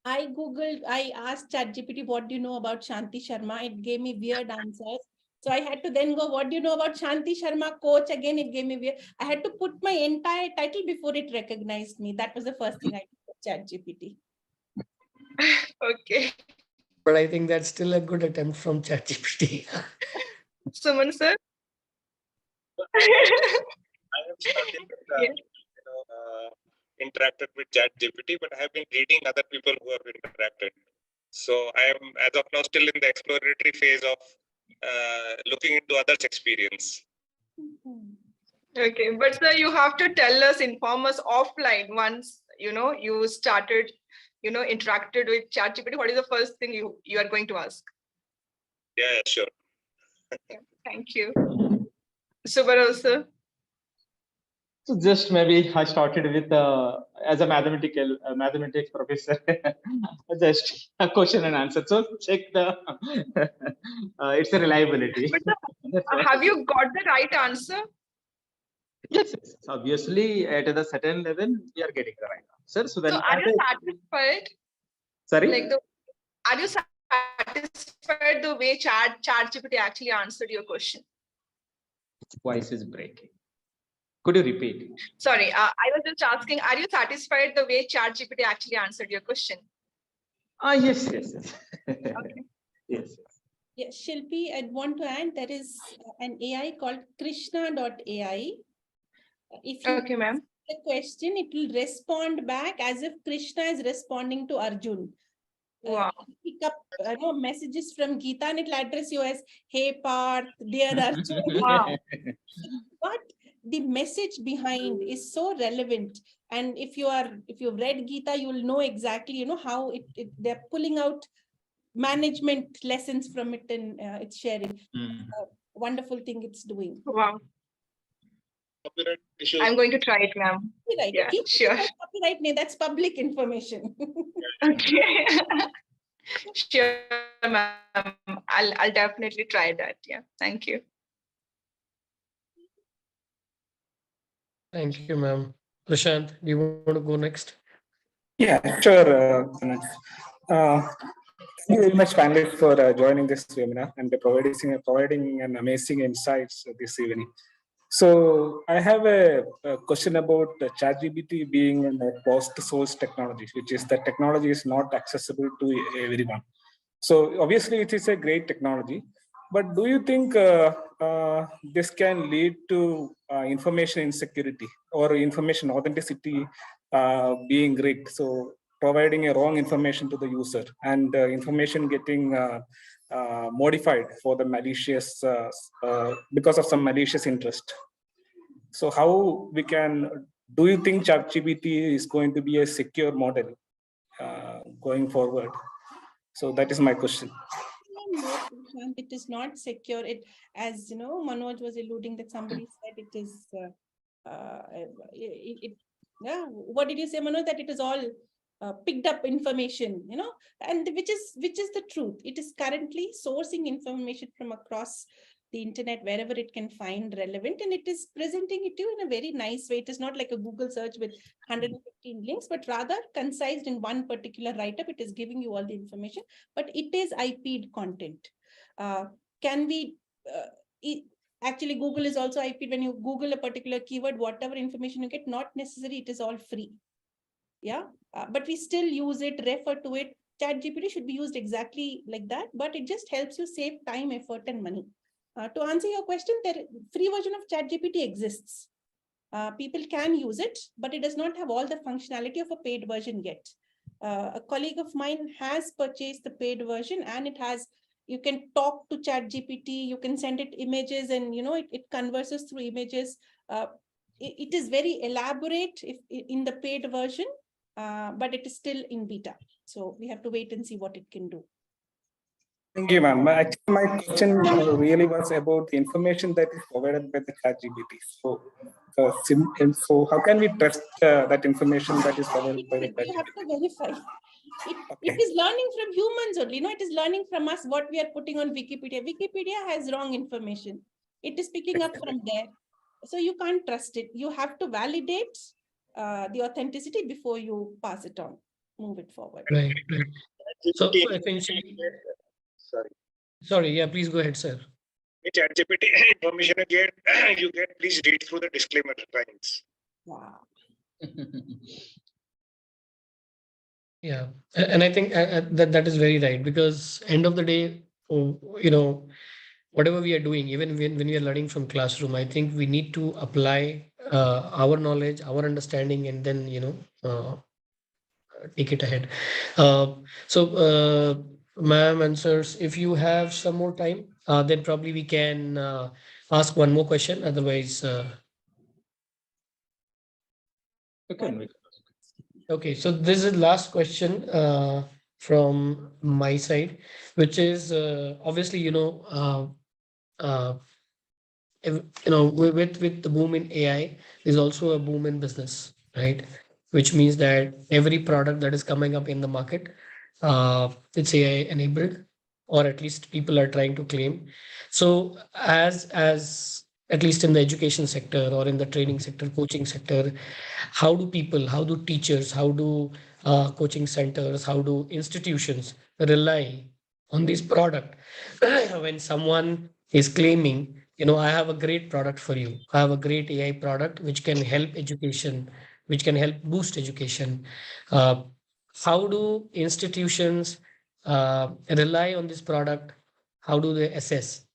I asked ChatGPT, what do you know about Shanti Sharma? It gave me weird answers. So I had to then go, what do you know about Shanti Sharma, coach? Again, it gave me weird. I had to put my entire title before it recognized me. That was the first thing I did with ChatGPT. Okay. But I think that's still a good attempt from ChatGPT. Suman sir? I have started interacted with ChatGPT, but I have been reading other people who have interacted. So I am, as of now, still in the exploratory phase of looking into others' experience. Okay, but sir, you have to tell us, inform us offline once you started, interacted with ChatGPT. What is the first thing you are going to ask? Yeah, sure. Yeah, thank you. Subbarao sir. So just maybe I started with as a mathematics professor, just a question and answer. So check the it's a reliability. But have you got the right answer? Yes, obviously at a certain level we are getting the right answer. So when are you satisfied? sorry, Are you satisfied the way ChatGPT actually answered your question? voice is breaking. Could you repeat? Sorry, I was just asking, are you satisfied the way ChatGPT actually answered your question? Yes. Okay. Yes. Yeah, Shilpi, I'd want to add there is an AI called Krishna.ai. If you okay, ma'am. the question, it will respond back as if Krishna is responding to Arjun. Wow. Pick up messages from Gita and it'll address you as, hey Parth, dear Arjun. Wow. But the message behind is so relevant. And if you've read Gita, you will know exactly, how they're pulling out management lessons from it, and it's sharing. Wonderful thing it's doing. Wow. I'm going to try it, ma'am. Right. Yeah, sure. Copyright, that's public information. Okay. Sure, ma'am. I'll definitely try that. Yeah. Thank you. Thank you, ma'am. Prashant, do you want to go next? Yeah, sure. Thank you very much, panelists, for joining this webinar and providing an amazing insights this evening. So I have a question about ChatGPT being a closed source technology, which is that technology is not accessible to everyone. So obviously it is a great technology, but do you think this can lead to information insecurity or information authenticity being rigged? So providing a wrong information to the user and information getting modified for the malicious because of some malicious interest. So how we can, do you think ChatGPT is going to be a secure model going forward? So that is my question. No, it is not secure. It, as Manoj was alluding that somebody said it is. Yeah. What did you say, Manoj? That it is all picked up information, and which is the truth. It is currently sourcing information from across the internet wherever it can find relevant, and it is presenting it to you in a very nice way. It is not like a Google search with 115 links, but rather concised in one particular write-up. It is giving you all the information, but it is IP'd content. Can we actually, Google is also IP. When you Google a particular keyword, whatever information you get, not necessarily it is all free. Yeah, but we still use it, refer to it. ChatGPT should be used exactly like that, but it just helps you save time, effort, and money. To answer your question, the free version of ChatGPT exists. People can use it, but it does not have all the functionality of a paid version yet. A colleague of mine has purchased the paid version, and it has, you can talk to ChatGPT, you can send it images, and it converses through images. It is very elaborate in the paid version, but it is still in beta. So we have to wait and see what it can do. Thank you, ma'am. Actually, my question really was about the information that is provided by the ChatGPT. So how can we trust that information that is provided by the ChatGPT? You have to verify. It is learning from humans only. It is learning from us what we are putting on Wikipedia. Wikipedia has wrong information. It is picking up from there. So you can't trust it. You have to validate the authenticity before you pass it on, move it forward. Right. So essentially, sorry, yeah, please go ahead, sir. With ChatGPT information you get, please read through the disclaimer lines. Wow. Yeah, and I think that is very right, because end of the day, whatever we are doing, even when we are learning from classroom, I think we need to apply our knowledge, our understanding, and then take it ahead. So, ma'am and sirs, if you have some more time, then probably we can ask one more question. Otherwise, okay. So this is last question from my side, which is obviously with the boom in AI, there's also a boom in business, right? Which means that every product that is coming up in the market, it's AI enabled, or at least people are trying to claim. So as at least in the education sector or in the training sector, coaching sector, how do people, how do teachers, how do coaching centers, how do institutions rely on this product when someone is claiming, I have a great product for you. I have a great AI product which can help education, which can help boost education. Uh, how do institutions rely on this product? How do they assess?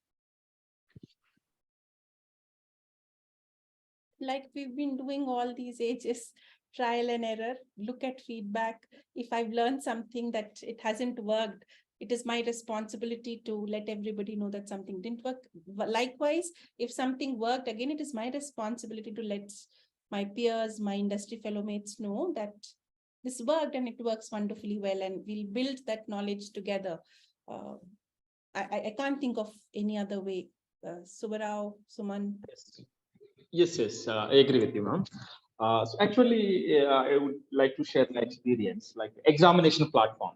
Like we've been doing all these ages, trial and error, look at feedback. If I've learned something that it hasn't worked, it is my responsibility to let everybody know that something didn't work. Likewise, if something worked, again, it is my responsibility to let my peers, my industry fellow mates know that this worked and it works wonderfully well, and we'll build that knowledge together. I can't think of any other way. Subarao, Suman. Yes, I agree with you, ma'am. So actually, I would like to share my experience, like examination platform.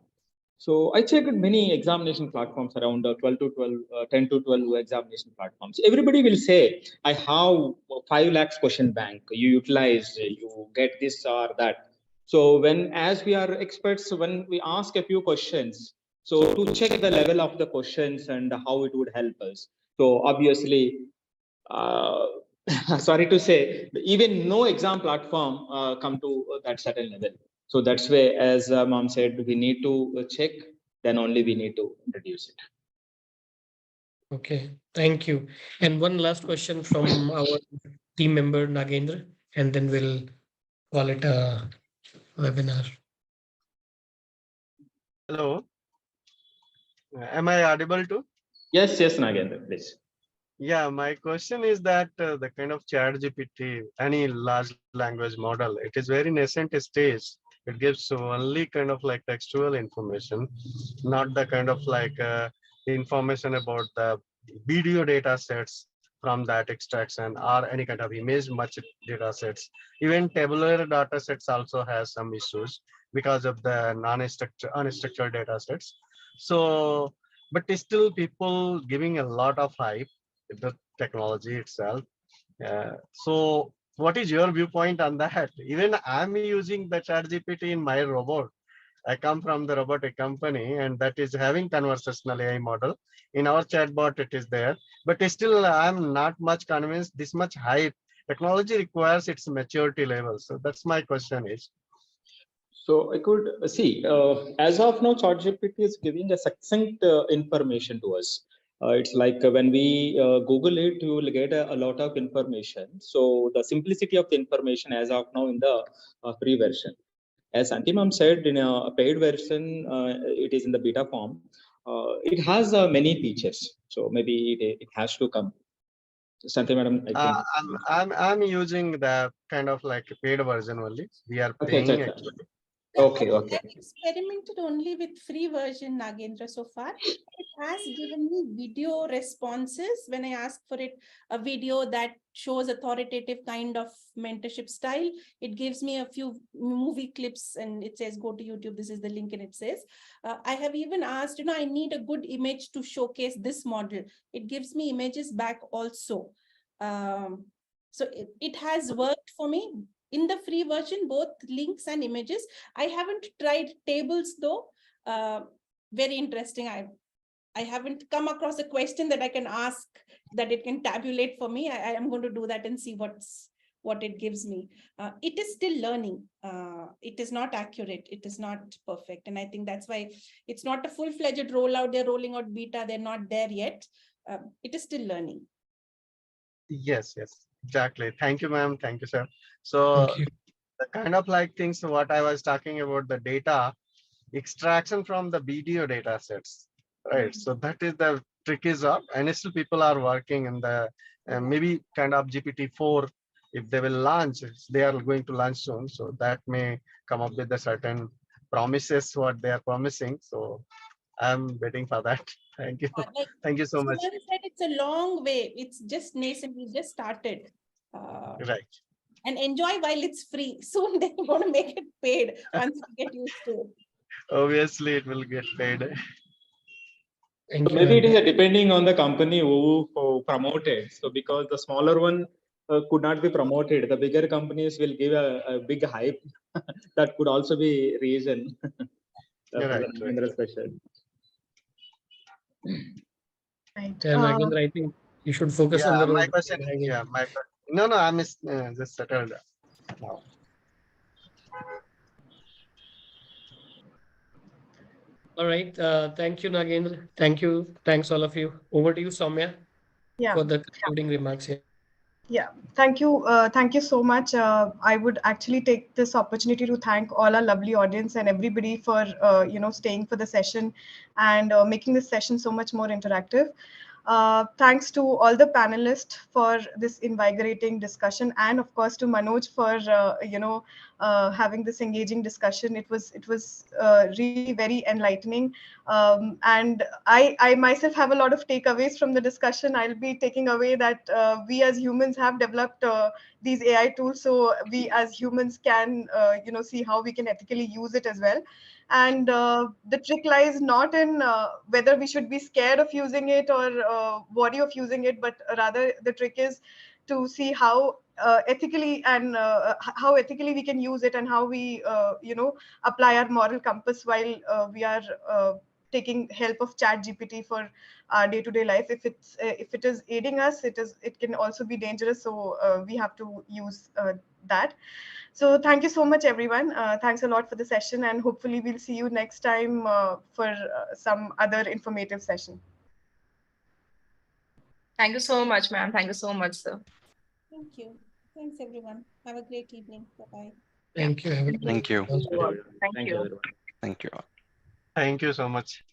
So I checked many examination platforms around 12 to 12, 10 to 12 examination platforms. Everybody will say, I have 5 lakhs question bank, you utilize, you get this or that. So as we are experts, when we ask a few questions, so to check the level of the questions and how it would help us. So obviously, sorry to say, even no exam platform come to that certain level. So that's why, as mom said, we need to check, then only we need to introduce it. Okay, thank you. And one last question from our team member, Nagendra, and then we'll call it a webinar. Hello. Am I audible to? Yes, Nagendra, please. Yeah, my question is that the kind of ChatGPT, any large language model, it is very nascent stage. It gives only kind of like textual information, not the kind of like information about the video data sets from that extraction or any kind of image much data sets. Even tabular data sets also has some issues because of the unstructured data sets. So, but still people giving a lot of hype the technology itself. So what is your viewpoint on that? Even I'm using the ChatGPT in my robot. I come from the robotic company, and that is having conversational AI model. In our chatbot, it is there, but still I'm not much convinced this much high technology requires its maturity level. So that's my question is. So I could see, as of now, ChatGPT is giving a succinct information to us. It's like when we Google it, you will get a lot of information. So the simplicity of the information as of now in the free version. As Antimam said, in a paid version, it is in the beta form. It has many features. So maybe it has to come. Santi madam, I think. I'm using the kind of like paid version only. We are Okay, paying actually. Yeah, okay. I've experimented only with free version, Nagendra, so far. It has given me video responses when I ask for it, a video that shows authoritative kind of mentorship style. It gives me a few movie clips and it says, go to YouTube, this is the link, and it says, I have even asked, I need a good image to showcase this model. It gives me images back also. So it has worked for me. In the free version, both links and images. I haven't tried tables though. Very interesting. I haven't come across a question that I can ask that it can tabulate for me. I am going to do that and see what it gives me. It is still learning. It is not accurate. It is not perfect. And I think that's why it's not a full-fledged rollout. They're rolling out beta. They're not there yet. It is still learning. Yes, exactly. Thank you, ma'am. Thank you, sir. So the kind of like things what I was talking about, the data extraction from the video data sets, right? So that is the tricky job, and still people are working in the maybe kind of GPT-4. If they will launch, they are going to launch soon. So that may come up with a certain promises what they are promising. So I'm waiting for that. Thank you. Thank you so much. Said it's a long way. It's just nascent. We just started. Right. And enjoy while it's free. Soon they're going to make it paid once we get used to it. Obviously, it will get paid. So maybe it is depending on the company who promoted. So because the smaller one could not be promoted, the bigger companies will give a big hype. That could also be reason. Right. Right. I think you should focus on the My road. question. No, I'm just settled now. All right. Thank you, Nagendra. Thank you. Thanks, all of you. Over to you, Soumya, for the concluding remarks here. Yeah, thank you. Thank you so much. I would actually take this opportunity to thank all our lovely audience and everybody for, staying for the session and making this session so much more interactive. Thanks to all the panelists for this invigorating discussion, and of course to Manoj for having this engaging discussion. It was really very enlightening, and I myself have a lot of takeaways from the discussion. I'll be taking away that we as humans have developed these AI tools, so we as humans can see how we can ethically use it as well. And the trick lies not in whether we should be scared of using it or worry of using it, but rather the trick is to see how ethically and how ethically we can use it, and how we apply our moral compass while we are taking help of ChatGPT for our day-to-day life. If it is aiding us, it can also be dangerous, so we have to use that. So thank you so much, everyone. Thanks a lot for the session, and hopefully we'll see you next time for some other informative session. Thank you so much, ma'am. Thank you so much, sir. Thank you. Thanks, everyone. Have a great evening. Bye-bye. Thank you. Thank you. Thank you. Thank you so much.